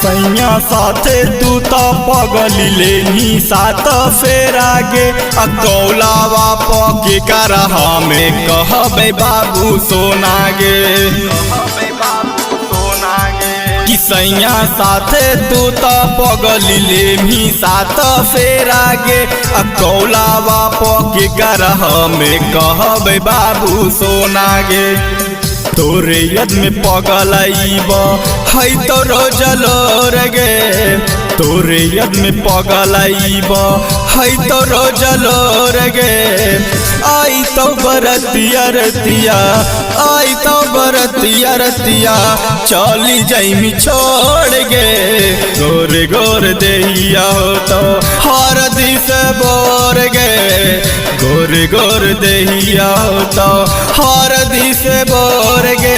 सैया साथे तू तो पगली ले ही सात फेरा गे कौलावा पके कर हमें कहबे बाबू सोना गे कि सैया साथे तू तो पगली ले ही सात फेरा गे कौलावा पके कर हमें कहबे बाबू सोना गे तोरे यद में पगलाइब है तो रोज लोर गे तोरे यद में पगलाइब है तो रोज लोर गे आई तो बरतिया रतिया आई तो बरतिया रतिया चली जाइमी छोड़ गे गोर गोर देहिया हो तो हर दिस बोर गे गोर गोर देहिया हो तो हर दिस बोर गे।